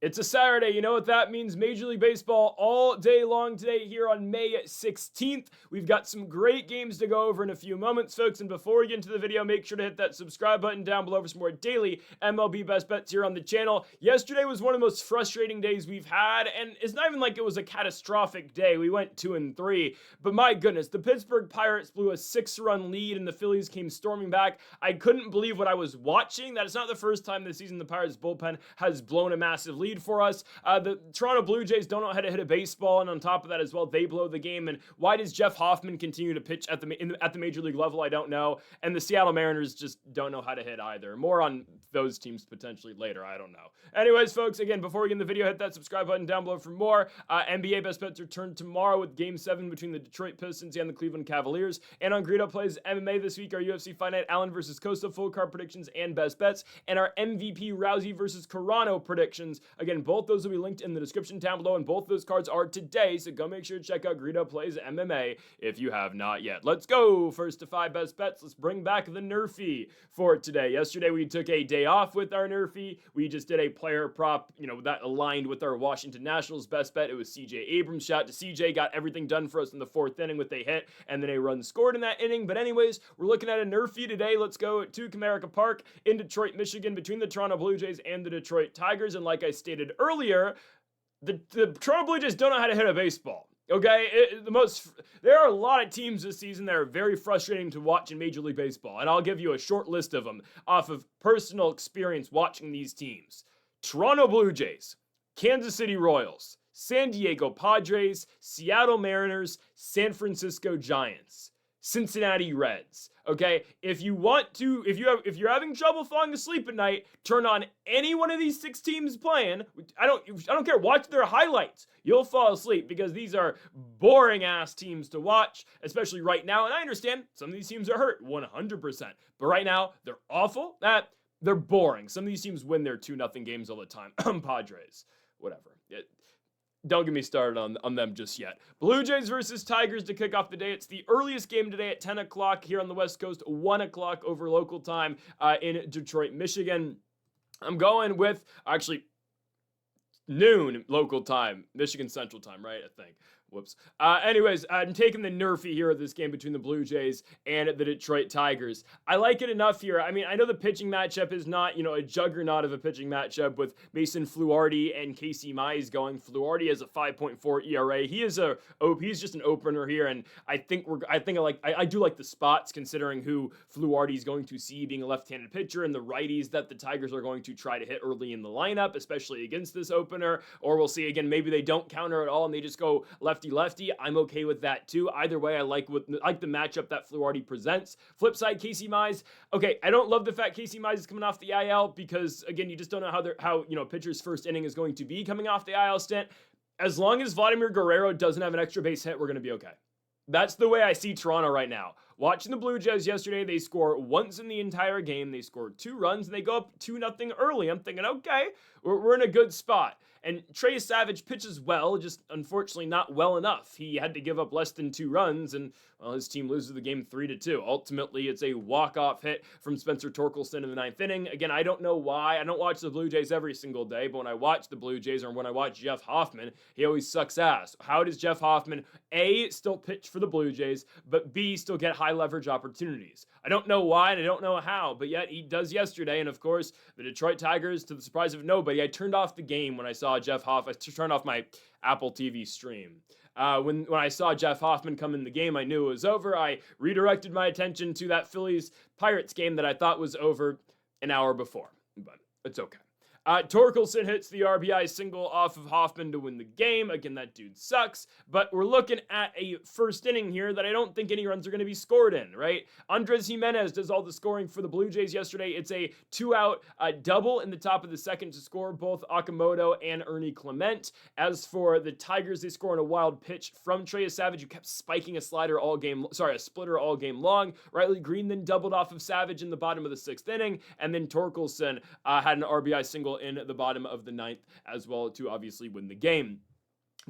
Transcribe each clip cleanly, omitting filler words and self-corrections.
It's a Saturday. You know what that means? Major League Baseball all day long today here on May 16th. We've got some great games to go over in a few moments, folks. And before we get into the video, make sure to hit that subscribe button down below for some more daily MLB best bets here on the channel. Yesterday was one of the most frustrating days we've had, and it's not even like it was a catastrophic day. We went 2-3, but my goodness, the Pittsburgh Pirates blew a 6-run lead and the Phillies came storming back. I couldn't believe what I was watching. That is not the first time this season the Pirates bullpen has blown a massive lead for us. The Toronto Blue Jays don't know how to hit a baseball, and on top of that as well, they blow the game. And why does Jeff Hoffman continue to pitch at the major league level? I don't know. And the Seattle Mariners just don't know how to hit either. More on those teams potentially later. I don't know. Anyways, folks, again, before we get in the video, hit that subscribe button down below for more. NBA best bets return tomorrow with Game 7 between the Detroit Pistons and the Cleveland Cavaliers. And on Greedo Plays MMA this week, our UFC Fight Night Allen versus Costa full card predictions and best bets, and our MVP Rousey versus Carano predictions. Again, both those will be linked in the description down below, and both those cards are today, so go make sure to check out Greedo Plays MMA if you have not yet. Let's go. First to 5 best bets. Let's bring back the nerfy for today. Yesterday, we took a day off with our nerfy. We just did a player prop, that aligned with our Washington Nationals best bet. It was CJ Abrams. Shout out to CJ, got everything done for us in the 4th inning with a hit and then a run scored in that inning. But anyways, we're looking at a nerfy today. Let's go to Comerica Park in Detroit, Michigan, between the Toronto Blue Jays and the Detroit Tigers. And like I stated earlier, the Toronto Blue Jays don't know how to hit a baseball. Okay, there are a lot of teams this season that are very frustrating to watch in Major League Baseball, and I'll give you a short list of them off of personal experience watching these teams. Toronto Blue Jays, Kansas City Royals, San Diego Padres, Seattle Mariners, San Francisco Giants, Cincinnati Reds. Okay, if you're having trouble falling asleep at night, turn on any one of these 6 teams playing. I don't care. Watch their highlights. You'll fall asleep because these are boring ass teams to watch, especially right now. And I understand some of these teams are hurt 100%, but right now they're awful. They're boring. Some of these teams win their 2-0 games all the time. Padres, whatever. Don't get me started on them just yet. Blue Jays versus Tigers to kick off the day. It's the earliest game today at 10 o'clock here on the West Coast, 1 o'clock over local time in Detroit, Michigan. I'm going with, actually, noon local time, Michigan Central time, right? I think. Whoops. Anyways, I'm taking the nerfy here of this game between the Blue Jays and the Detroit Tigers. I like it enough here. I mean, I know the pitching matchup is not, a juggernaut of a pitching matchup with Mason Fluharty and Casey Mize going. Fluharty has a 5.4 ERA. He's just an opener here, and I do like the spots considering who Fluharty is going to see being a left-handed pitcher and the righties that the Tigers are going to try to hit early in the lineup, especially against this opener. Or we'll see again, maybe they don't counter at all and they just go lefty. I'm okay with that too. Either way, I like the matchup that Fluharty presents. Flip side, Casey Mize. Okay, I don't love the fact Casey Mize is coming off the IL because again, you just don't know how a pitcher's first inning is going to be coming off the IL stint. As long as Vladimir Guerrero doesn't have an extra base hit, we're going to be okay. That's the way I see Toronto right now. Watching the Blue Jays yesterday, they score once in the entire game. They scored 2 runs and they go up 2-0 early. I'm thinking, okay, we're in a good spot. And Trey Savage pitches well, just unfortunately not well enough. He had to give up less than 2 runs, and well, his team loses the game 3-2. Ultimately, it's a walk-off hit from Spencer Torkelson in the 9th inning. Again, I don't know why. I don't watch the Blue Jays every single day, but when I watch the Blue Jays or when I watch Jeff Hoffman, he always sucks ass. How does Jeff Hoffman, A, still pitch for the Blue Jays, but B, still get high leverage opportunities? I don't know why and I don't know how, but yet he does yesterday. And of course, the Detroit Tigers, to the surprise of nobody, I turned off the game when I saw Jeff Hoffman. I turned off my Apple TV stream. When I saw Jeff Hoffman come in the game, I knew it was over. I redirected my attention to that Phillies-Pirates game that I thought was over an hour before, but it's okay. Torkelson hits the RBI single off of Hoffman to win the game. Again, that dude sucks, but we're looking at a first inning here that I don't think any runs are going to be scored in, right? Andres Jimenez does all the scoring for the Blue Jays yesterday. It's a 2-out double in the top of the second to score both Okamoto and Ernie Clement. As for the Tigers, they score on a wild pitch from Trey Savage, who kept spiking a splitter all game long. Riley Green then doubled off of Savage in the bottom of the 6th inning, and then Torkelson had an RBI single in the bottom of the 9th as well to obviously win the game.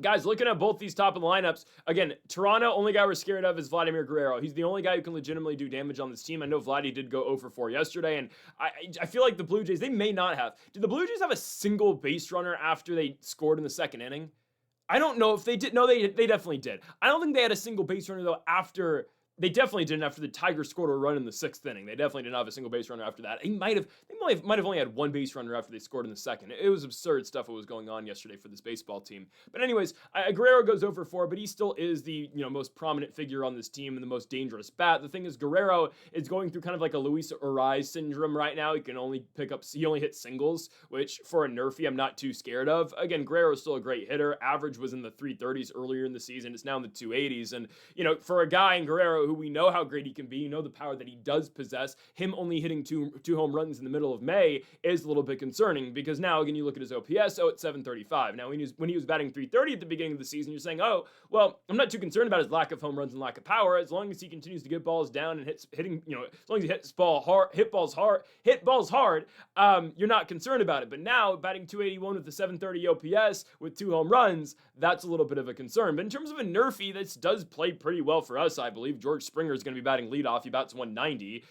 Guys, looking at both these top of the lineups, again, Toronto, only guy we're scared of is Vladimir Guerrero. He's the only guy who can legitimately do damage on this team. I know Vladdy did go 0 for 4 yesterday, and I feel like the Blue Jays, they may not have. Did the Blue Jays have a single base runner after they scored in the second inning? I don't know if they did. No, they definitely did. I don't think they had a single base runner, though, after. They definitely didn't after the Tigers scored a run in the 6th inning. They definitely didn't have a single base runner after that. They might have only had one base runner after they scored in the 2nd. It was absurd stuff what was going on yesterday for this baseball team. But anyways, Guerrero goes over 4, but he still is the most prominent figure on this team and the most dangerous bat. The thing is, Guerrero is going through kind of like a Luis Urias syndrome right now. He only hits singles, which for a nerfy I'm not too scared of. Again, Guerrero is still a great hitter. Average was in the 330s earlier in the season. It's now in the 280s, and for a guy in Guerrero who we know how great he can be, the power that he does possess, him only hitting two home runs in the middle of May is a little bit concerning, because now again you look at his OPS, it's 735. Now when he was batting 330 at the beginning of the season, you're saying, oh well, I'm not too concerned about his lack of home runs and lack of power, as long as he continues to get balls down and as long as he hit balls hard, you're not concerned about it. But now batting 281 with the 730 OPS with 2 home runs, that's a little bit of a concern. But in terms of a nerfy, this does play pretty well for us, I believe. George Springer is going to be batting leadoff. He bats 190.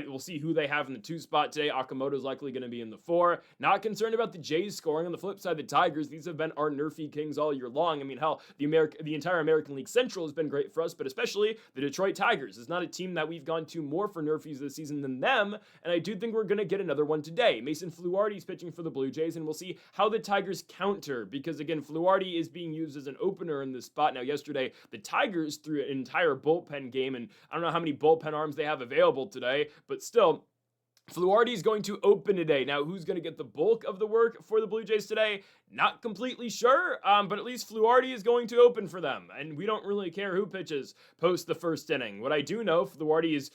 We'll see who they have in the 2 spot today. Okamoto's likely going to be in the 4. Not concerned about the Jays scoring. On the flip side, the Tigers, these have been our nerfy kings all year long. I mean, hell, the entire American League Central has been great for us, but especially the Detroit Tigers. It's not a team that we've gone to more for nerfies this season than them, and I do think we're going to get another one today. Mason Fluardi is pitching for the Blue Jays, and we'll see how the Tigers counter, because again, Fluardi is being used as an opener in this spot. Now, yesterday, the Tigers threw an entire bullpen game, and I don't know how many bullpen arms they have available today, but still, Fluardi is going to open today. Now, who's going to get the bulk of the work for the Blue Jays today? Not completely sure, but at least Fluardi is going to open for them, and we don't really care who pitches post the 1st inning. What I do know, Fluardi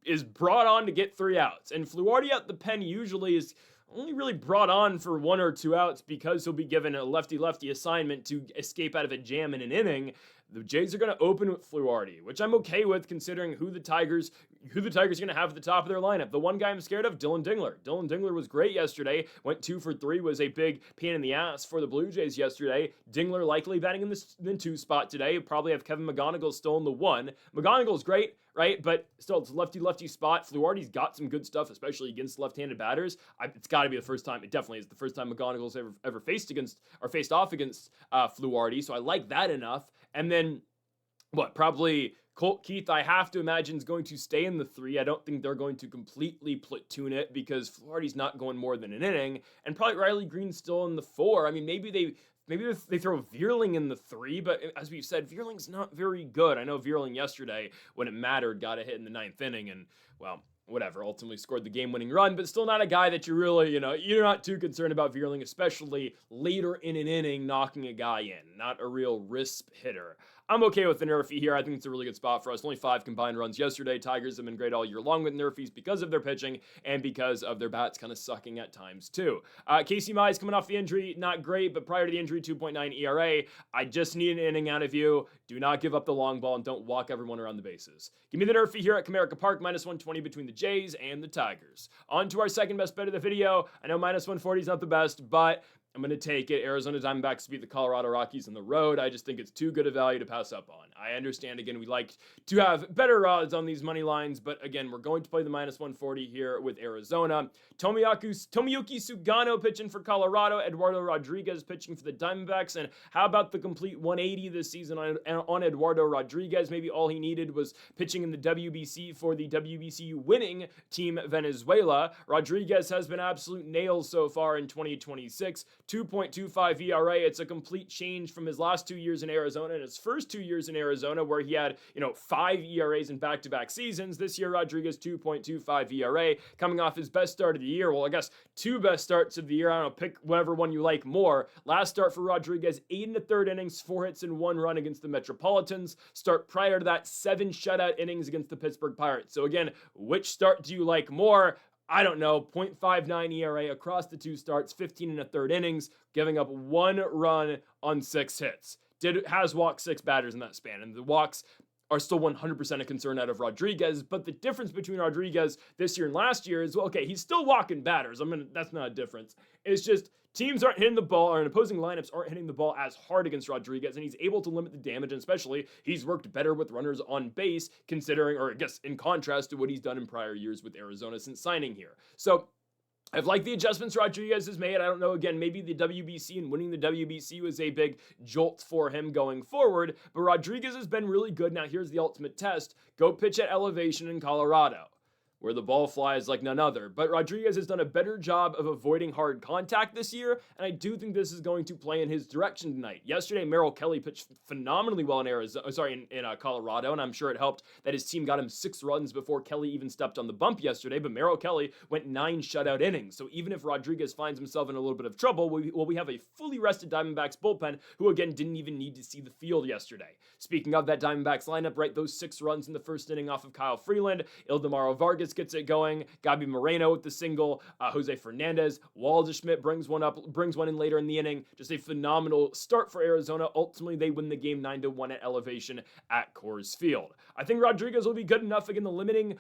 is brought on to get 3 outs, and Fluardi at the pen usually is only really brought on for 1 or 2 outs because he'll be given a lefty-lefty assignment to escape out of a jam in an inning. The Jays are going to open with Fluardi, which I'm okay with considering who the Tigers are going to have at the top of their lineup. The one guy I'm scared of, Dylan Dingler. Dylan Dingler was great yesterday, went 2 for 3, was a big pain in the ass for the Blue Jays yesterday. Dingler likely batting in the 2 spot today. Probably have Kevin McGonigal still in the 1. McGonigal's great, right? But still, it's a lefty-lefty spot. Fluardi's got some good stuff, especially against left-handed batters. It's got to be the first time. It definitely is the first time McGonigal's ever faced off against Fluardi. So I like that enough. And then, probably Colt Keith, I have to imagine, is going to stay in the 3. I don't think they're going to completely platoon it because Fluardi's not going more than an inning. And probably Riley Green's still in the 4. I mean, maybe they throw Vierling in the 3, but as we've said, Vierling's not very good. I know Vierling yesterday, when it mattered, got a hit in the 9th inning, and, well, whatever, ultimately scored the game-winning run, but still not a guy that you really, you're not too concerned about Vierling, especially later in an inning knocking a guy in. Not a real risk hitter. I'm okay with the nerfy here. I think it's a really good spot for us. Only 5 combined runs yesterday. Tigers have been great all year long with nerfies because of their pitching and because of their bats kind of sucking at times too. Casey Mize coming off the injury, not great, but prior to the injury, 2.9 ERA. I just need an inning out of you. Do not give up the long ball and don't walk everyone around the bases. Give me the nerfy here at Comerica Park, -120 between the Jays and the Tigers. On to our second best bet of the video. I know -140 is not the best, but I'm going to take it. Arizona Diamondbacks to beat the Colorado Rockies on the road. I just think it's too good a value to pass up on. I understand, again, we like to have better odds on these money lines, but again, we're going to play the -140 here with Arizona. Tomoyuki Sugano pitching for Colorado. Eduardo Rodriguez pitching for the Diamondbacks. And how about the complete 180 this season on Eduardo Rodriguez? Maybe all he needed was pitching in the WBC for the WBC winning Team Venezuela. Rodriguez has been absolute nails so far in 2026. 2.25 ERA. It's a complete change from his last 2 years in Arizona and his first 2 years in Arizona, where he had, 5 ERAs in back-to-back seasons. This year, Rodriguez 2.25 ERA, coming off his best start of the year. Well, I guess 2 best starts of the year. I don't know, pick whatever one you like more. Last start for Rodriguez, 8 1/3 innings, 4 hits and 1 run against the Metropolitans. Start prior to that, 7 shutout innings against the Pittsburgh Pirates. So again, which start do you like more? I don't know, 0.59 ERA across the 2 starts, 15 1/3 innings, giving up 1 run on 6 hits. Has walked 6 batters in that span, and the walks are still 100% a concern out of Rodriguez, but the difference between Rodriguez this year and last year is, well, okay, he's still walking batters. That's not a difference. It's just teams aren't hitting the ball, or opposing lineups aren't hitting the ball as hard against Rodriguez, and he's able to limit the damage, and especially he's worked better with runners on base, considering, or I guess in contrast to what he's done in prior years with Arizona since signing here. So I've liked the adjustments Rodriguez has made. I don't know, again, maybe the WBC and winning the WBC was a big jolt for him going forward, but Rodriguez has been really good. Now here's the ultimate test. Go pitch at elevation in Colorado, where the ball flies like none other. But Rodriguez has done a better job of avoiding hard contact this year, and I do think this is going to play in his direction tonight. Yesterday, Merrill Kelly pitched phenomenally well in Colorado, and I'm sure it helped that his team got him 6 runs before Kelly even stepped on the bump yesterday, but Merrill Kelly went 9 shutout innings. So even if Rodriguez finds himself in a little bit of trouble, we have a fully rested Diamondbacks bullpen who, again, didn't even need to see the field yesterday. Speaking of that Diamondbacks lineup, right, those 6 runs in the first inning off of Kyle Freeland, Ildemaro Vargas gets it going, Gabi Moreno with the single, Jose Fernandez, Waldschmidt brings one in later in the inning. Just a phenomenal start for Arizona. Ultimately, they win the game 9-1 at elevation at Coors Field. I think Rodriguez will be good enough. Again, limiting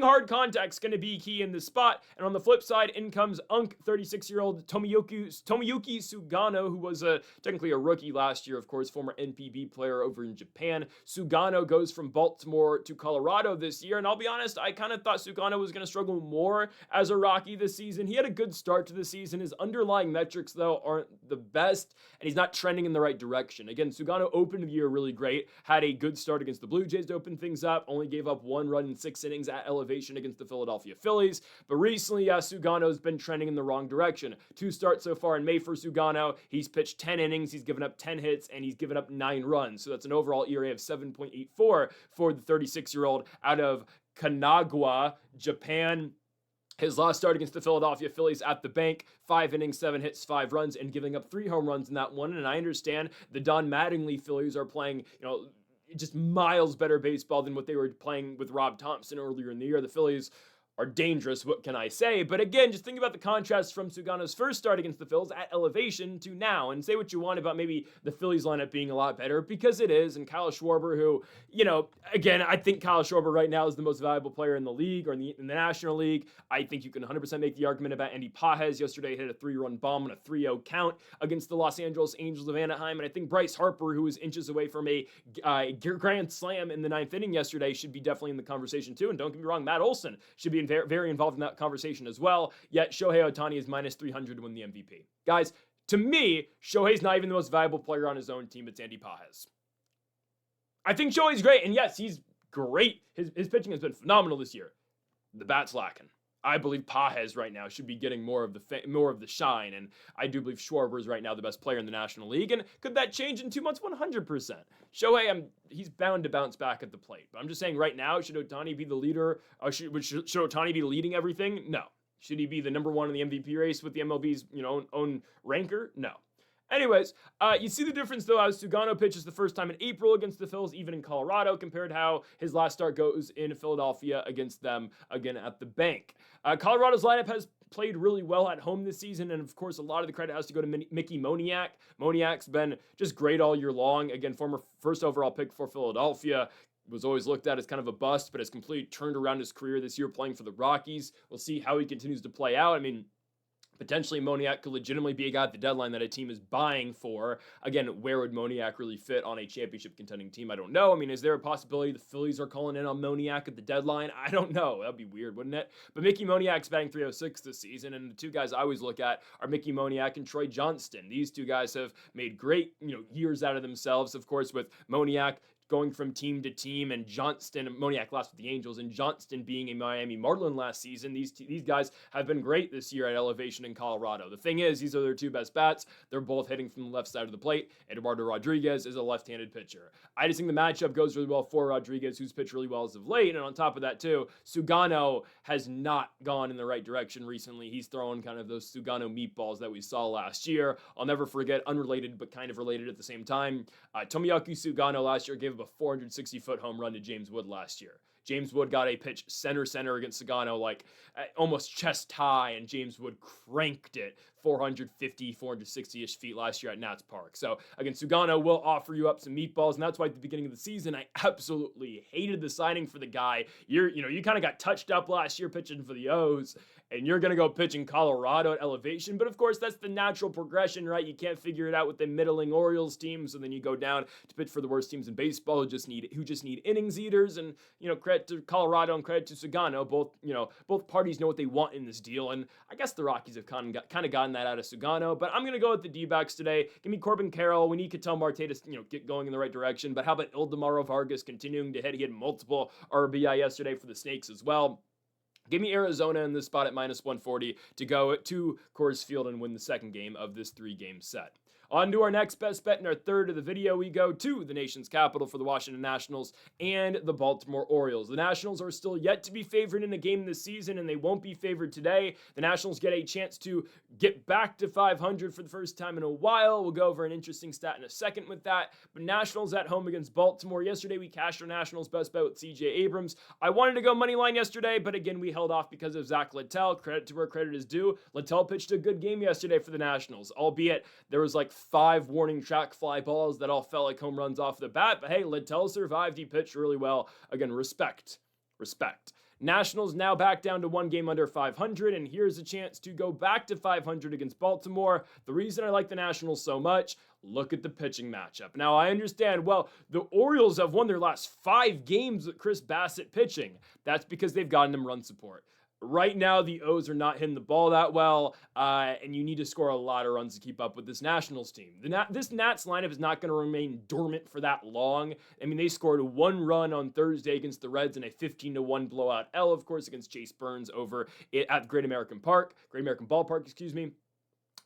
hard contact's going to be key in this spot. And on the flip side, in comes 36-year-old Tomoyuki Sugano, who was technically a rookie last year, of course, former NPB player over in Japan. Sugano goes from Baltimore to Colorado this year, and I'll be honest, I kind of thought Sugano was going to struggle more as a Rocky this season. He had a good start to the season. His underlying metrics, though, aren't the best, and he's not trending in the right direction. Again, Sugano opened the year really great, had a good start against the Blue Jays to open things up, only gave up 1 run in 6 innings at elevation against the Philadelphia Phillies, but recently, Sugano's been trending in the wrong direction. 2 starts so far in May for Sugano. He's pitched 10 innings, he's given up 10 hits, and he's given up 9 runs, so that's an overall ERA of 7.84 for the 36-year-old out of Kanagawa, Japan. His last start against the Philadelphia Phillies at the bank, 5 innings, 7 hits, 5 runs, and giving up 3 home runs in that one. And I understand the Don Mattingly Phillies are playing, just miles better baseball than what they were playing with Rob Thompson earlier in the year. The Phillies are dangerous, what can I say? But again, just think about the contrast from Sugano's first start against the Phils at elevation to now, and say what you want about maybe the Phillies lineup being a lot better, because it is, and Kyle Schwarber, who, again, I think Kyle Schwarber right now is the most valuable player in the league, or in the National League. I think you can 100% make the argument about Andy Pages. Yesterday hit a 3-run bomb on a 3-0 count against the Los Angeles Angels of Anaheim, and I think Bryce Harper, who was inches away from a grand slam in the 9th inning yesterday, should be definitely in the conversation too, and don't get me wrong, Matt Olson should be very involved in that conversation as well, yet Shohei Ohtani is minus 300 to win the MVP. Guys, to me, Shohei's not even the most valuable player on his own team, it's Andy Pages. I think Shohei's great, and yes, he's great. His pitching has been phenomenal this year. The bat's lacking. I believe Pages right now should be getting more of the shine, and I do believe Schwarber is right now the best player in the National League, and could that change in 2 months? 100%. Shohei, he's bound to bounce back at the plate, but I'm just saying right now, should Ohtani be the leader? Should Ohtani be leading everything? No. Should he be the number 1 in the MVP race with the MLB's own ranker? No. Anyways, you see the difference, though, as Sugano pitches the first time in April against the Phils, even in Colorado, compared to how his last start goes in Philadelphia against them, again, at the bank. Colorado's lineup has played really well at home this season, and of course, a lot of the credit has to go to Mickey Moniak. Moniak's been just great all year long. Again, former first overall pick for Philadelphia. Was always looked at as kind of a bust, but has completely turned around his career this year playing for the Rockies. We'll see how he continues to play out. I mean, potentially Moniak could legitimately be a guy at the deadline that a team is buying for. Again, where would Moniak really fit on a championship contending team? I don't know. I mean, is there a possibility the Phillies are calling in on Moniak at the deadline? I don't know. That'd be weird, wouldn't it? But Mickey Moniak's batting .306 this season, and the 2 guys I always look at are Mickey Moniak and Troy Johnston. These 2 guys have made great, years out of themselves, of course, with Moniak going from team to team, and Moniak last with the Angels, and Johnston being a Miami Marlin last season. These guys have been great this year at elevation in Colorado. The thing is, these are their 2 best bats. They're both hitting from the left side of the plate. Eduardo Rodriguez is a left-handed pitcher. I just think the matchup goes really well for Rodriguez, who's pitched really well as of late, and on top of that, too, Sugano has not gone in the right direction recently. He's throwing kind of those Sugano meatballs that we saw last year. I'll never forget, unrelated but kind of related at the same time, Tomoyuki Sugano last year gave up a 460-foot home run to James Wood last year. James Wood got a pitch center against Sugano, like almost chest high, and James Wood cranked it 450, 460-ish feet last year at Nats Park. So again, Sugano will offer you up some meatballs, and that's why at the beginning of the season, I absolutely hated the signing for the guy. You kind of got touched up last year pitching for the O's, and you're going to go pitch in Colorado at elevation. But of course, that's the natural progression, right? You can't figure it out with the middling Orioles team, so then you go down to pitch for the worst teams in baseball who just need innings eaters. And credit to Colorado and credit to Sugano. Both parties know what they want in this deal, and I guess the Rockies have kind of gotten that out of Sugano. But I'm going to go with the D-backs today. Give me Corbin Carroll. We need Ketel Marte to get going in the right direction. But how about Ildemaro Vargas continuing to hit? He had multiple RBI yesterday for the Snakes as well. Give me Arizona in this spot at -140 to go to Coors Field and win the second game of this 3-game set. On to our next best bet in our third of the video, we go to the nation's capital for the Washington Nationals and the Baltimore Orioles. The Nationals are still yet to be favored in a game this season, and they won't be favored today. The Nationals get a chance to get back to 500 for the first time in a while. We'll go over an interesting stat in a second with that. But Nationals at home against Baltimore. Yesterday, we cashed our Nationals best bet with CJ Abrams. I wanted to go money line yesterday, but again, we held off because of Zach Littell. Credit to where credit is due. Littell pitched a good game yesterday for the Nationals, albeit there was like 5 warning track fly balls that all felt like home runs off the bat. But hey, Littell survived. He pitched really well. Again, respect. Nationals now back down to 1 game under 500, and here's a chance to go back to 500 against Baltimore. The reason I like the Nationals so much, look at the pitching matchup. Now, I understand, well, the Orioles have won their last 5 games with Chris Bassitt pitching. That's because they've gotten him run support. Right now, the O's are not hitting the ball that well, and you need to score a lot of runs to keep up with this Nationals team. This Nats lineup is not going to remain dormant for that long. I mean, they scored 1 run on Thursday against the Reds in a 15-1 blowout L, of course, against Chase Burns over at Great American Ballpark, excuse me.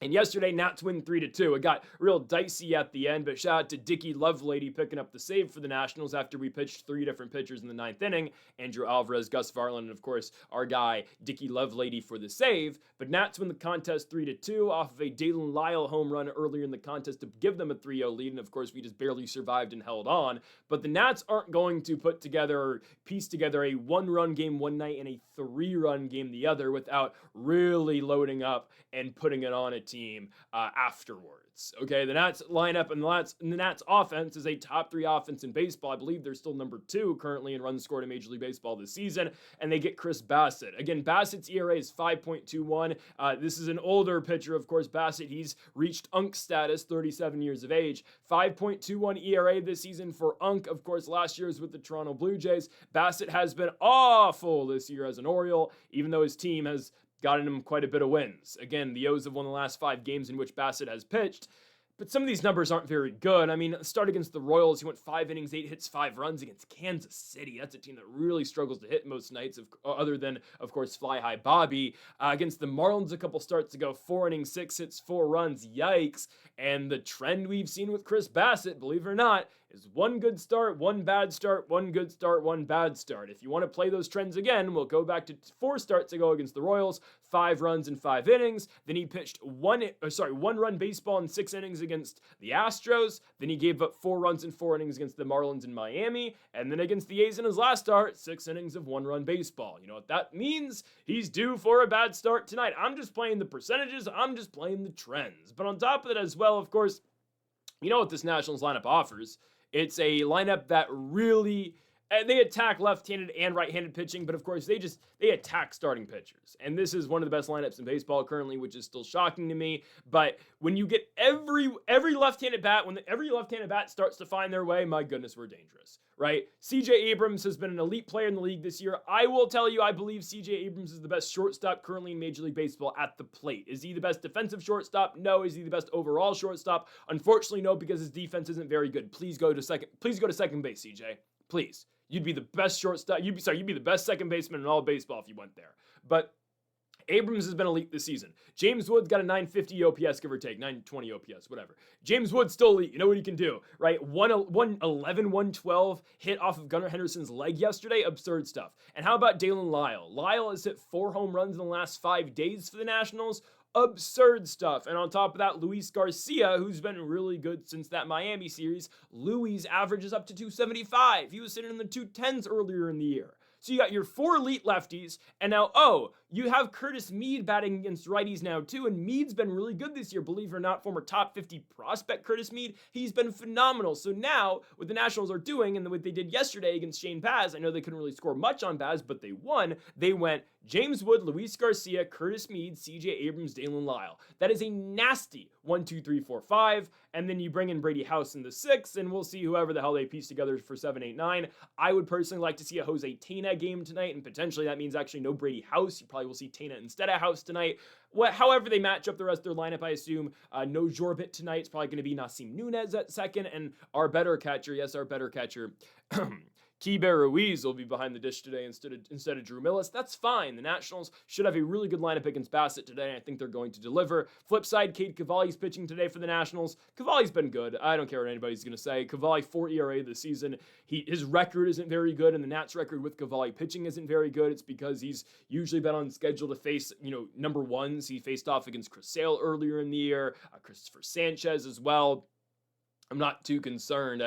And yesterday, Nats win 3-2. It got real dicey at the end, but shout out to Dickie Lovelady picking up the save for the Nationals after we pitched 3 different pitchers in the 9th inning. Andrew Alvarez, Gus Varland, and of course, our guy, Dickie Lovelady for the save. But Nats win the contest 3-2 off of a Dalen Lyle home run earlier in the contest to give them a 3-0 lead. And of course, we just barely survived and held on. But the Nats aren't going to piece together a 1-run game one night and a 3-run game the other without really loading up and putting it on a team afterwards. Okay, the Nats lineup and the Nats offense is a top 3 offense in baseball. I believe they're still number 2 currently in runs scored in Major League Baseball this season, and they get Chris Bassitt. Again, Bassitt's ERA is 5.21. This is an older pitcher, of course. Bassitt, he's reached UNC status, 37 years of age. 5.21 ERA this season for UNC. Of course, last year's with the Toronto Blue Jays. Bassitt has been awful this year as an Oriole, even though his team has gotten him quite a bit of wins. Again, the O's have won the last 5 games in which Bassitt has pitched, but some of these numbers aren't very good. I mean, start against the Royals, he went 5 innings, 8 hits, 5 runs against Kansas City. That's a team that really struggles to hit most nights, other than, of course, Fly High Bobby. Against the Marlins a couple starts ago, 4 innings, 6 hits, 4 runs. Yikes. And the trend we've seen with Chris Bassitt, believe it or not, is 1 good start, 1 bad start, 1 good start, 1 bad start. If you want to play those trends again, we'll go back to 4 starts ago against the Royals, 5 runs in 5 innings. Then he pitched 1 run baseball in 6 innings against the Astros. Then he gave up 4 runs in 4 innings against the Marlins in Miami. And then against the A's in his last start, 6 innings of 1-run baseball. You know what that means? He's due for a bad start tonight. I'm just playing the percentages. I'm just playing the trends. But on top of it as well, of course, you know what this Nationals lineup offers? It's a lineup that really, they attack left-handed and right-handed pitching, but of course they attack starting pitchers. And this is one of the best lineups in baseball currently, which is still shocking to me. But when you get every left-handed bat, when every left-handed bat starts to find their way, my goodness, we're dangerous, right? CJ Abrams has been an elite player in the league this year. I will tell you, I believe CJ Abrams is the best shortstop currently in Major League Baseball at the plate. Is he the best defensive shortstop? No. Is he the best overall shortstop? Unfortunately, no, because his defense isn't very good. Please go to second base, CJ. Please. You'd be the best shortstop. You'd be the best second baseman in all of baseball if you went there. But Abrams has been elite this season. James Wood's got a 950 OPS, give or take, 920 OPS, whatever. James Wood's still elite. You know what he can do, right? 111, 112 hit off of Gunnar Henderson's leg yesterday. Absurd stuff. And how about Dalen Lyle? Lyle has hit 4 home runs in the last 5 days for the Nationals. Absurd stuff. And on top of that, Luis Garcia, who's been really good since that Miami series. Luis averages up to 275. He was sitting in the 210s earlier in the year. So you got your 4 elite lefties, and now, you have Curtis Mead batting against righties now too, and Mead's been really good this year, believe it or not. Former top 50 prospect Curtis Mead, he's been phenomenal. So now, what the Nationals are doing, and what they did yesterday against Shane Baz, I know they couldn't really score much on Baz, but they won. They went James Wood, Luis Garcia, Curtis Mead, CJ Abrams, Dalen Lyle. That is a nasty 1, 2, 3, 4, 5. And then you bring in Brady House in the 6th, and we'll see whoever the hell they piece together for 7, 8, 9. I would personally like to see a Jose Tena game tonight, and potentially that means actually no Brady House. You probably will see Tena instead of House tonight. However they match up the rest of their lineup, I assume. No Jorbit tonight. It's probably going to be Nasim Nunez at second, and our better catcher, yes, our better catcher, Keibert Ruiz will be behind the dish today instead of Drew Millis. That's fine. The Nationals should have a really good lineup against Bassett today, and I think they're going to deliver. Flip side, Cade Cavalli's pitching today for the Nationals. Cavalli's been good. I don't care what anybody's going to say. Cavalli, 4 ERA this season. His record isn't very good, and the Nats' record with Cavalli pitching isn't very good. It's because he's usually been on schedule to face, number ones. He faced off against Chris Sale earlier in the year, Christopher Sanchez as well. I'm not too concerned.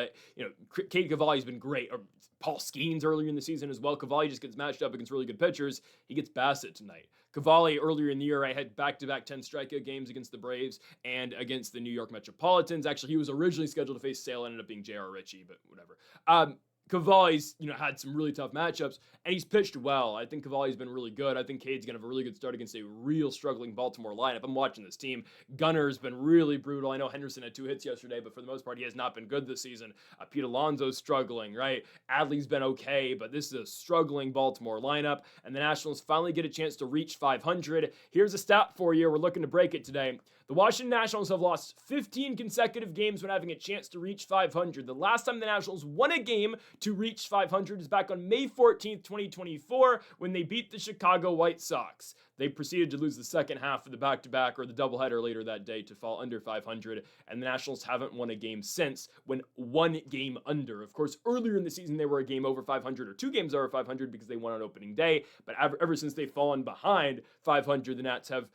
Cade Cavalli's been great. Or Paul Skeens earlier in the season as well. Cavalli just gets matched up against really good pitchers. He gets Bassett tonight. Cavalli earlier in the year, I had back-to-back 10 strikeout games against the Braves and against the New York Metropolitans. Actually, he was originally scheduled to face Sale, ended up being J.R. Ritchie, but whatever. Cavalli's, had some really tough matchups, and he's pitched well. I think Cavalli's been really good. I think Cade's going to have a really good start against a real struggling Baltimore lineup. I'm watching this team. Gunner's been really brutal. I know Henderson had 2 hits yesterday, but for the most part, he has not been good this season. Pete Alonso's struggling, right? Adley's been okay, but this is a struggling Baltimore lineup, and the Nationals finally get a chance to reach 500. Here's a stat for you. We're looking to break it today. The Washington Nationals have lost 15 consecutive games when having a chance to reach 500. The last time the Nationals won a game to reach 500 is back on May 14th, 2024, when they beat the Chicago White Sox. They proceeded to lose the second half of the back-to-back or the doubleheader later that day to fall under 500, and the Nationals haven't won a game since, when 1 game under. Of course, earlier in the season, they were a game over 500 or 2 games over 500 because they won on opening day, but ever since they've fallen behind 500, the Nats have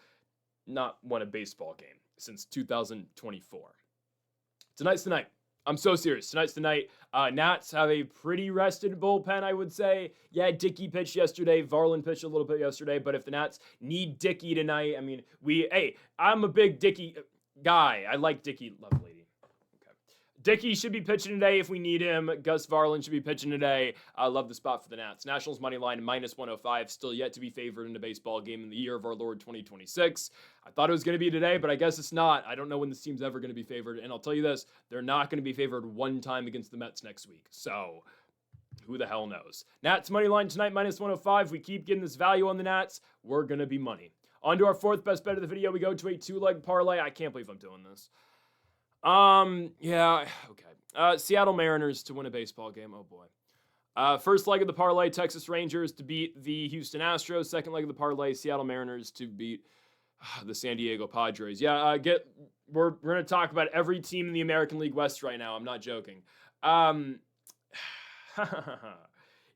not won a baseball game since 2024. Tonight's the night. I'm so serious. Tonight's the night. Nats have a pretty rested bullpen, I would say. Yeah, Dickey pitched yesterday. Varlin pitched a little bit yesterday. But if the Nats need Dickey tonight, I'm a big Dickey guy. I like Dickey. Love lady. Dickey should be pitching today if we need him. Gus Varlin should be pitching today. I love the spot for the Nats. Nationals money line -105, still yet to be favored in a baseball game in the year of our Lord 2026. I thought it was going to be today, but I guess it's not. I don't know when this team's ever going to be favored, and I'll tell you this, they're not going to be favored one time against the Mets next week. So, who the hell knows? Nats money line tonight -105. We keep getting this value on the Nats. We're going to be money. On to our 4th best bet of the video. We go to a 2-leg parlay. I can't believe I'm doing this. Yeah, okay. Seattle Mariners to win a baseball game. Oh boy. First leg of the parlay, Texas Rangers to beat the Houston Astros. Second leg of the parlay, Seattle Mariners to beat the San Diego Padres. Yeah, we're going to talk about every team in the American League West right now. I'm not joking.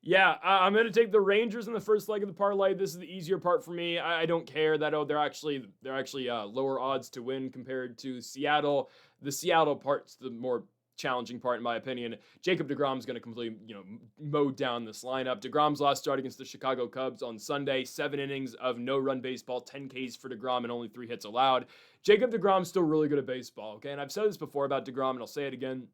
Yeah, I'm going to take the Rangers in the first leg of the parlay. This is the easier part for me. I don't care that, they're actually lower odds to win compared to Seattle. The Seattle part's the more challenging part, in my opinion. Jacob deGrom's going to completely, mow down this lineup. deGrom's last start against the Chicago Cubs on Sunday, 7 innings of no-run baseball, 10 Ks for deGrom, and only 3 hits allowed. Jacob deGrom's still really good at baseball, okay? And I've said this before about deGrom, and I'll say it again.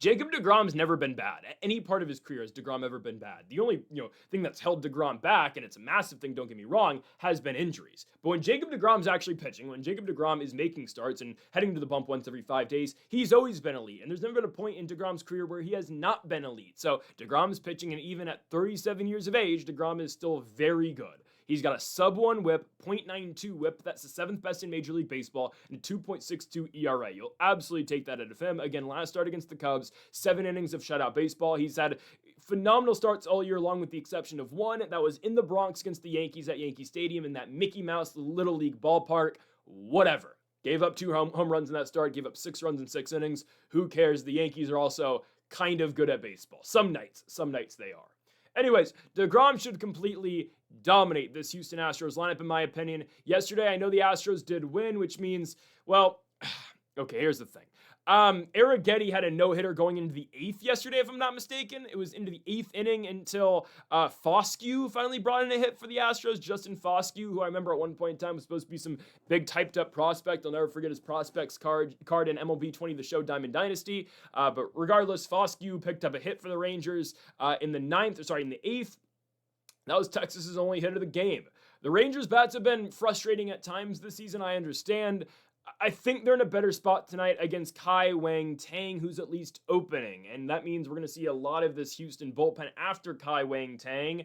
Jacob deGrom's never been bad. At any part of his career has deGrom ever been bad. The only, thing that's held deGrom back, and it's a massive thing, don't get me wrong, has been injuries. But when Jacob deGrom's actually pitching, when Jacob deGrom is making starts and heading to the bump once every 5 days, he's always been elite. And there's never been a point in deGrom's career where he has not been elite. So deGrom's pitching, and even at 37 years of age, deGrom is still very good. He's got a sub-1 whip, .92 whip. That's the 7th best in Major League Baseball, and a 2.62 ERA. You'll absolutely take that out of him. Again, last start against the Cubs, 7 innings of shutout baseball. He's had phenomenal starts all year long with the exception of one. That was in the Bronx against the Yankees at Yankee Stadium in that Mickey Mouse Little League ballpark. Whatever. Gave up 2 home runs in that start, gave up 6 runs in 6 innings. Who cares? The Yankees are also kind of good at baseball. Some nights they are. Anyways, deGrom should completely dominate this Houston Astros lineup, in my opinion. Yesterday, I know the Astros did win, which means, well, okay, here's the thing. Arrighetti had a no-hitter going into the 8th yesterday, if I'm not mistaken. It was into the 8th inning until Foscue finally brought in a hit for the Astros. Justin Foscue, who I remember at one point in time was supposed to be some big typed-up prospect. I'll never forget his prospects card in MLB 20, the show Diamond Dynasty. But regardless, Foscue picked up a hit for the Rangers in the 8th. That was Texas's only hit of the game. The Rangers' bats have been frustrating at times this season, I understand. I think they're in a better spot tonight against Kai Wang Tang, who's at least opening. And that means we're going to see a lot of this Houston bullpen after Kai Wang Tang.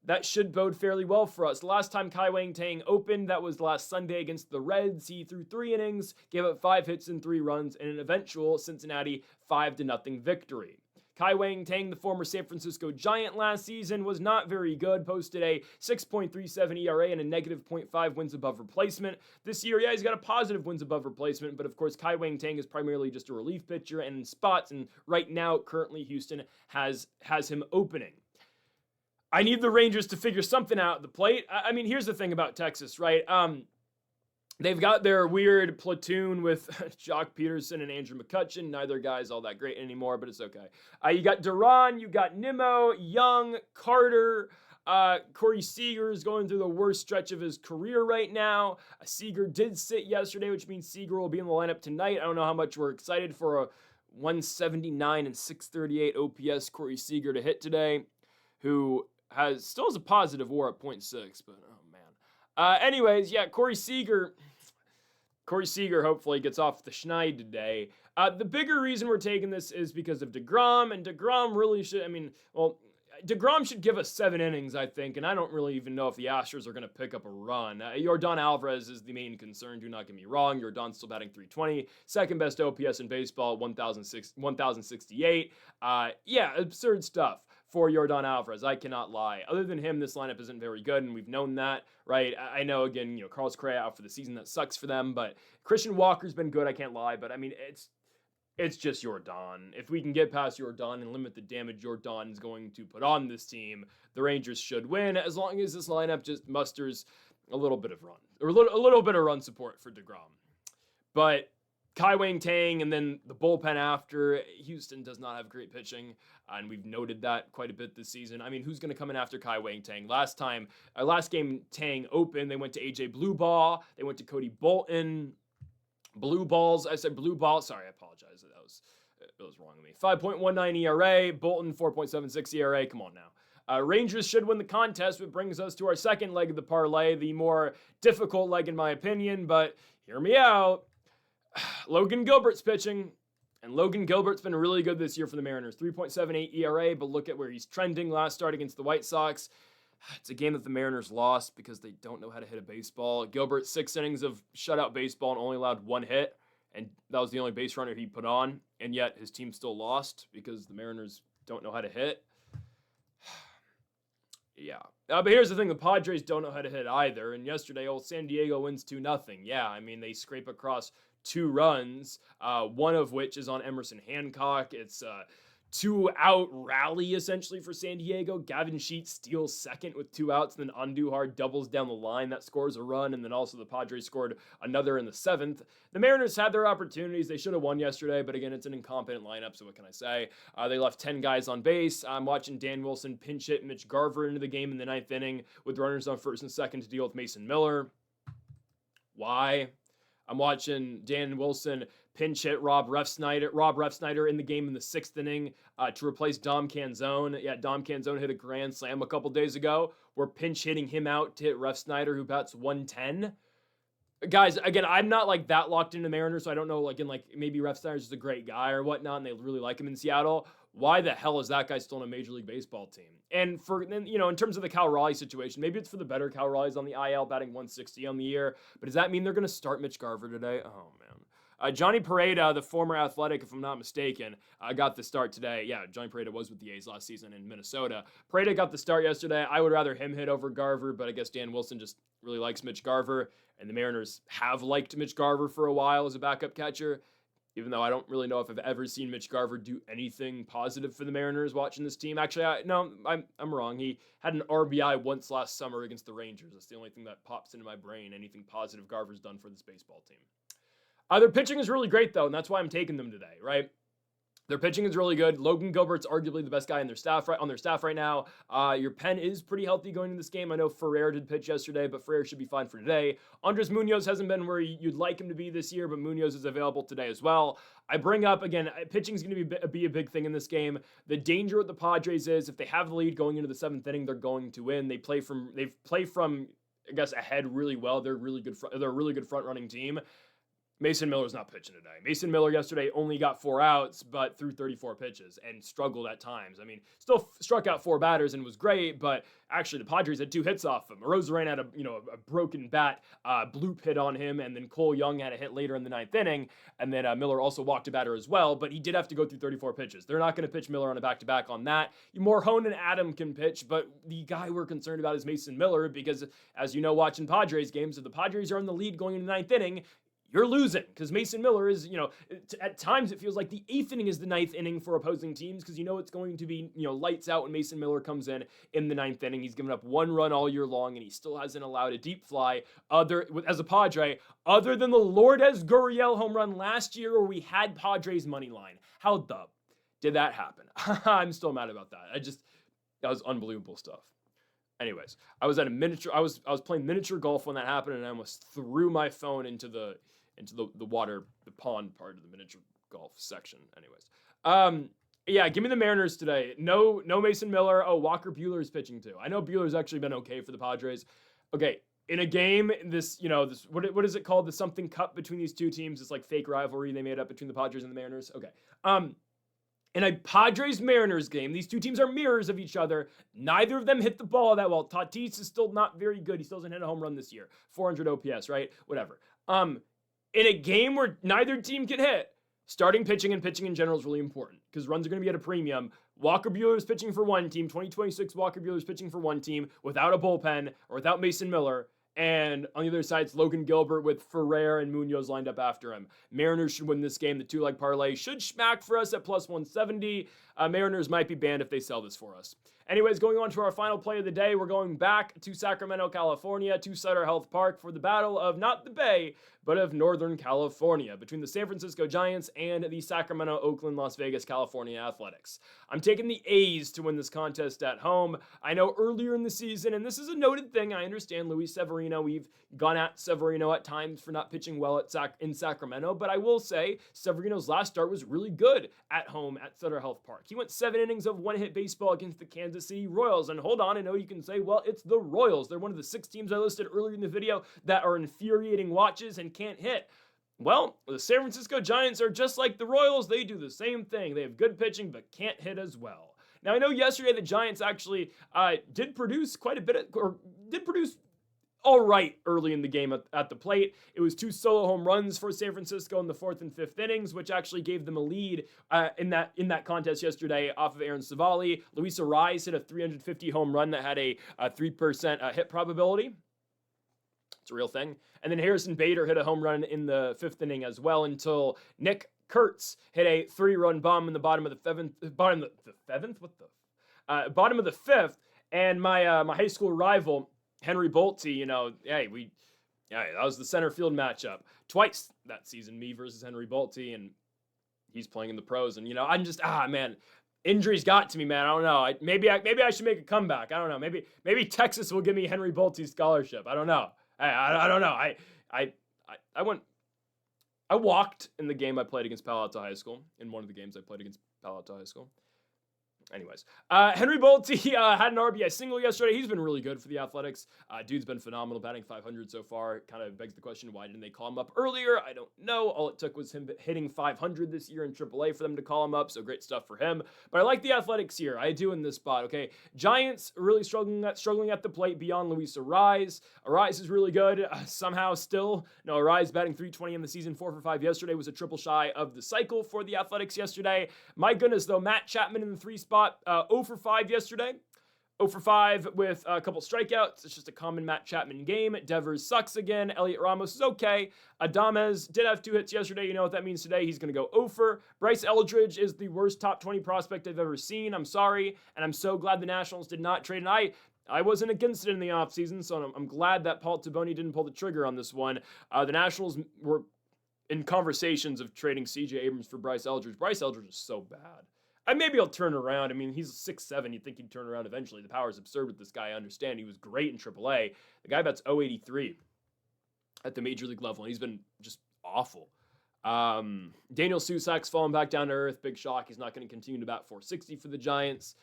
That should bode fairly well for us. The last time Kai Wang Tang opened, that was last Sunday against the Reds. He threw 3 innings, gave up 5 hits and 3 runs, in an eventual Cincinnati 5-0 victory. Kai Wang Tang, the former San Francisco Giant last season, was not very good, posted a 6.37 ERA and a negative .5 wins above replacement. This year, yeah, he's got a positive wins above replacement, but of course, Kai Wang Tang is primarily just a relief pitcher and in spots, and right now, currently, Houston has him opening. I need the Rangers to figure something out at the plate. I mean, here's the thing about Texas, right? They've got their weird platoon with Jock Peterson and Andrew McCutchen. Neither guy's all that great anymore, but it's okay. You got Duran, you got Nimmo, Young, Carter. Corey Seager is going through the worst stretch of his career right now. Seager did sit yesterday, which means Seager will be in the lineup tonight. I don't know how much we're excited for a 179 and 638 OPS Corey Seager to hit today, who still has a positive WAR at .6, but oh man. Anyways, yeah, Corey Seager hopefully gets off the schneid today. The bigger reason we're taking this is because of DeGrom, and DeGrom really should, DeGrom should give us 7 innings, I think, and I don't really even know if the Astros are going to pick up a run. Yordan Alvarez is the main concern, do not get me wrong. Yordan's still batting .320, second best OPS in baseball, 1,068. Yeah, absurd stuff for Yordan Alvarez, I cannot lie. Other than him, this lineup isn't very good, and we've known that, right? I know, again, Carlos Correa out for the season, that sucks for them, but Christian Walker's been good, I can't lie, but I mean, it's just Yordan. If we can get past Yordan and limit the damage Yordan is going to put on this team, the Rangers should win, as long as this lineup just musters a little bit of run, or a little bit of run support for DeGrom. But Kai Wang Tang and then the bullpen after, Houston does not have great pitching, and we've noted that quite a bit this season. I mean, who's going to come in after Kai Wang Tang? Last game Tang opened, they went to AJ Blueball, they went to Cody Bolton. Blue balls, I said blue ball, sorry, I apologize, it was wrong of me. 5.19 ERA, Bolton 4.76 ERA, come on now. Rangers should win the contest, which brings us to our second leg of the parlay, the more difficult leg in my opinion, but hear me out. Logan Gilbert's pitching, and Logan Gilbert's been really good this year for the Mariners. 3.78 ERA, but look at where he's trending last start against the White Sox. It's a game that the Mariners lost because they don't know how to hit a baseball. Gilbert, 6 innings of shutout baseball and only allowed 1 hit, and that was the only base runner he put on, and yet his team still lost because the Mariners don't know how to hit. Yeah. But here's the thing, the Padres don't know how to hit either, and yesterday, old San Diego wins 2-0. Yeah, I mean, they scrape across 2 runs, one of which is on Emerson Hancock. It's a 2-out rally, essentially, for San Diego. Gavin Sheets steals second with 2 outs, and then Andujar doubles down the line. That scores a run, and then also the Padres scored another in the 7th. The Mariners had their opportunities. They should have won yesterday, but again, it's an incompetent lineup, so what can I say? They left 10 guys on base. I'm watching Dan Wilson pinch hit Mitch Garver into the game in the 9th inning with runners on first and second to deal with Mason Miller. Why? I'm watching Dan Wilson pinch hit Rob Refsnyder in the game in the 6th inning to replace Dom Canzone. Yeah, Dom Canzone hit a grand slam a couple days ago. We're pinch hitting him out to hit Refsnyder, who bats 110. Guys, again, I'm not like that locked into Mariners, so I don't know, maybe Refsnyder's just a great guy or whatnot, and they really like him in Seattle. Why the hell is that guy still on a Major League Baseball team? And in terms of the Cal Raleigh situation, maybe it's for the better. Cal Raleigh's on the IL, batting 160 on the year, but does that mean they're going to start Mitch Garver today? Oh, man. Johnny Pareda, the former Athletic, if I'm not mistaken, got the start today. Yeah, Johnny Pareda was with the A's last season in Minnesota. Pareda got the start yesterday. I would rather him hit over Garver, but I guess Dan Wilson just really likes Mitch Garver, and the Mariners have liked Mitch Garver for a while as a backup catcher, even though I don't really know if I've ever seen Mitch Garver do anything positive for the Mariners watching this team. Actually, I'm wrong. He had an RBI once last summer against the Rangers. That's the only thing that pops into my brain, anything positive Garver's done for this baseball team. Their pitching is really great, though, and that's why I'm taking them today, right? Their pitching is really good. Logan Gilbert's arguably the best guy on their staff right now. Your pen is pretty healthy going into this game. I know Ferrer did pitch yesterday, but Ferrer should be fine for today. Andres Munoz hasn't been where you'd like him to be this year, but Munoz is available today as well. I bring up, again, pitching is going to be a big thing in this game. The danger with the Padres is if they have the lead going into the 7th inning, they're going to win. They play from, I guess, ahead really well. They're a really good front-running team. Mason Miller's not pitching today. Mason Miller yesterday only got 4 outs, but threw 34 pitches and struggled at times. I mean, still struck out 4 batters and was great, but actually the Padres had 2 hits off him. Rosario had a broken bat, bloop hit on him, and then Cole Young had a hit later in the 9th inning, and then Miller also walked a batter as well, but he did have to go through 34 pitches. They're not going to pitch Miller on a back-to-back on that. Morhone and Adam can pitch, but the guy we're concerned about is Mason Miller because, as you know, watching Padres games, if the Padres are in the lead going into the 9th inning, you're losing because Mason Miller is, at times it feels like the 8th inning is the 9th inning for opposing teams because it's going to be, lights out when Mason Miller comes in the 9th inning. He's given up 1 run all year long and he still hasn't allowed a deep fly as a Padre other than the Lourdes Gurriel home run last year where we had Padres money line. How the did that happen? I'm still mad about that. That was unbelievable stuff. Anyways, I was playing miniature golf when that happened and I almost threw my phone into the water, the pond part of the miniature golf section. Anyways, yeah, give me the Mariners today. No Mason Miller. Oh, Walker Buehler's pitching too. I know Buehler's actually been okay for the Padres. Okay, in a game, this what is it called? The something cup between these two teams. It's like fake rivalry they made up between the Padres and the Mariners. Okay. In a Padres-Mariners game, these two teams are mirrors of each other. Neither of them hit the ball that well. Tatis is still not very good. He still hasn't hit a home run this year. 400 OPS, right? Whatever. In a game where neither team can hit, starting pitching and pitching in general is really important because runs are going to be at a premium. Walker Buehler is pitching for one team. 2026 Walker Buehler is pitching for one team without a bullpen or without Mason Miller. And on the other side, it's Logan Gilbert with Ferrer and Munoz lined up after him. Mariners should win this game. The 2-leg parlay should smack for us at plus 170. Mariners might be banned if they sell this for us. Anyways, going on to our final play of the day, we're going back to Sacramento, California, to Sutter Health Park for the battle of not the Bay, but of Northern California, between the San Francisco Giants and the Sacramento, Oakland, Las Vegas, California Athletics. I'm taking the A's to win this contest at home. I know earlier in the season, and this is a noted thing, I understand Luis Severino, we've gone at Severino at times for not pitching well in Sacramento, but I will say Severino's last start was really good at home at Sutter Health Park. He went 7 innings of one-hit baseball against the Kansas City Royals, and hold on, I know you can say, well, it's the Royals. They're one of the 6 teams I listed earlier in the video that are infuriating watches and can't hit. Well, the San Francisco Giants are just like the Royals. They do the same thing. They have good pitching, but can't hit as well. Now, I know yesterday the Giants actually did produce all right early in the game at the plate. It was 2 solo home runs for San Francisco in the 4th and 5th innings, which actually gave them a lead in that contest yesterday off of Aaron Savali. Luis Ariz hit a 350 home run that had a 3% hit probability. It's a real thing. And then Harrison Bader hit a home run in the 5th inning as well until Nick Kurtz hit a 3-run bomb in the bottom of the 5th. And my high school rival, Henry Bolte, that was the center field matchup twice that season, me versus Henry Bolte, and he's playing in the pros. And, I'm just, man, injuries got to me, man. I don't know. Maybe I should make a comeback. I don't know. Maybe Texas will give me Henry Bolte's scholarship. I don't know. I don't know. I walked in the game I played against Palo Alto High School, in one of the games I played against Palo Alto High School. Anyways, Henry Bolte had an RBI single yesterday. He's been really good for the Athletics. Dude's been phenomenal, batting 500 so far. Kind of begs the question, why didn't they call him up earlier? I don't know. All it took was him hitting 500 this year in AAA for them to call him up, so great stuff for him. But I like the Athletics here. I do in this spot, okay? Giants really struggling at the plate beyond Luis Ariz. Ariz is really good. Somehow still, no, Ariz batting 320 in the season, 4 for 5 yesterday, was a triple shy of the cycle for the Athletics yesterday. My goodness, though, Matt Chapman in the 3 spot, 0 for 5 yesterday. 0 for 5 with a couple strikeouts. It's just a common Matt Chapman game. Devers sucks again. Elliot Ramos is okay. Adames did have 2 hits yesterday. You know what that means today. He's going to go 0 for. Bryce Eldridge is the worst top 20 prospect I've ever seen. I'm sorry. And I'm so glad the Nationals did not trade. And I wasn't against it in the offseason, so I'm glad that Paul Taboni didn't pull the trigger on this one. The Nationals were in conversations of trading CJ Abrams for Bryce Eldridge. Bryce Eldridge is so bad. Maybe he'll turn around. I mean, he's 6'7". You'd think he'd turn around eventually. The power is absurd with this guy. I understand he was great in AAA. The guy bats 083 at the major league level, and he's been just awful. Daniel Susak's fallen back down to earth. Big shock. He's not going to continue to bat 460 for the Giants.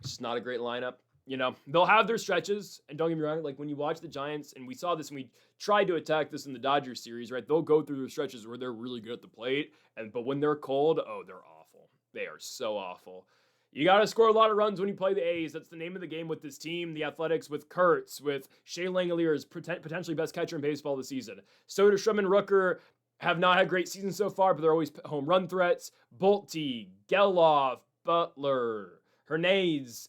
It's just not a great lineup. You know, they'll have their stretches, and don't get me wrong, like when you watch the Giants, and we saw this when we tried to attack this in the Dodgers series, right? They'll go through their stretches where they're really good at the plate, but when they're cold, oh, they're awful. They are so awful. You got to score a lot of runs when you play the A's. That's the name of the game with this team. The Athletics with Kurtz, with Shea Langeliers, potentially best catcher in baseball this season. Soderstrom and Rooker have not had great seasons so far, but they're always home run threats. Bolte, Geloff, Butler, Hernandez,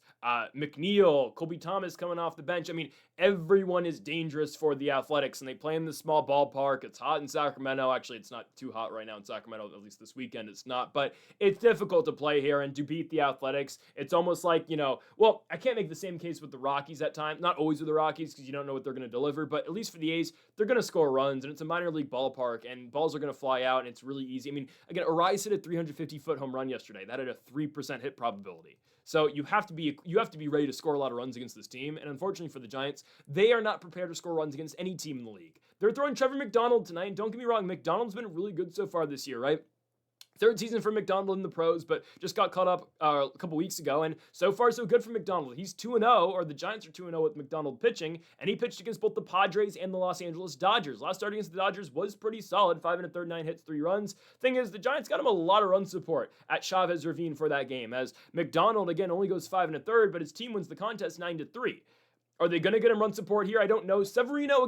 McNeil, Colby Thomas coming off the bench. I mean, everyone is dangerous for the Athletics, and they play in the small ballpark. It's hot in Sacramento. Actually, it's not too hot right now in Sacramento, at least this weekend it's not. But it's difficult to play here, and to beat the Athletics, it's almost like, you know, well, I can't make the same case with the Rockies at times. Not always with the Rockies, because you don't know what they're going to deliver. But at least for the A's, they're going to score runs, and it's a minor league ballpark, and balls are going to fly out, and it's really easy. I mean, again, Arias hit a 350-foot home run yesterday. That had a 3% hit probability. So you have to be ready to score a lot of runs against this team. And unfortunately for the Giants, they are not prepared to score runs against any team in the league. They're throwing Trevor McDonald tonight. And don't get me wrong, McDonald's been really good so far this year, right? Third season for McDonald in the pros, but just got caught up a couple weeks ago, and so far so good for McDonald. He's 2-0, or the Giants are 2-0 with McDonald pitching, and he pitched against both the Padres and the Los Angeles Dodgers. Last start against the Dodgers was pretty solid, 5 1/3, 9 hits, 3 runs. Thing is, the Giants got him a lot of run support at Chavez Ravine for that game, as McDonald, again, only goes 5 1/3, but his team wins the contest 9-3. Are they going to get him run support here? I don't know. Severino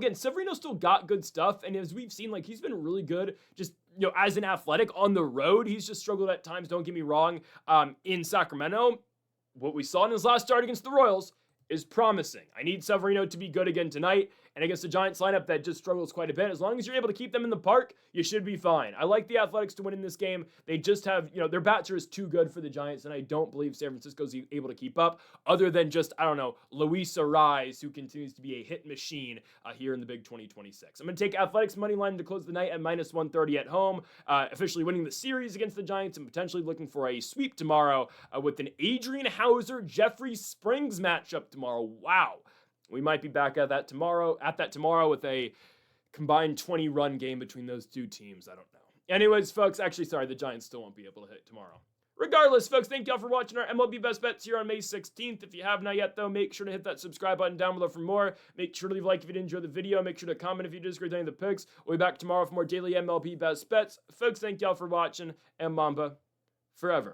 still got good stuff. And as we've seen, like, he's been really good just, you know, as an Athletic on the road. He's just struggled at times, don't get me wrong. In Sacramento, what we saw in his last start against the Royals is promising. I need Severino to be good again tonight. And against the Giants lineup that just struggles quite a bit, as long as you're able to keep them in the park, you should be fine. I like the Athletics to win in this game. They just have, you know, their bats are just too good for the Giants, and I don't believe San Francisco's able to keep up, other than just, I don't know, Luis Ariz, who continues to be a hit machine here in the big 2026. I'm going to take Athletics money line to close the night at -130 at home, officially winning the series against the Giants and potentially looking for a sweep tomorrow with an Adrian Hauser, Jeffrey Springs matchup tomorrow. Wow. We might be back at that tomorrow with a combined 20-run game between those two teams. I don't know. Anyways, folks, actually, sorry, the Giants still won't be able to hit tomorrow. Regardless, folks, thank y'all for watching our MLB Best Bets here on May 16th. If you have not yet, though, make sure to hit that subscribe button down below for more. Make sure to leave a like if you did enjoy the video. Make sure to comment if you disagree with any of the picks. We'll be back tomorrow for more daily MLB Best Bets. Folks, thank y'all for watching, and Mamba forever.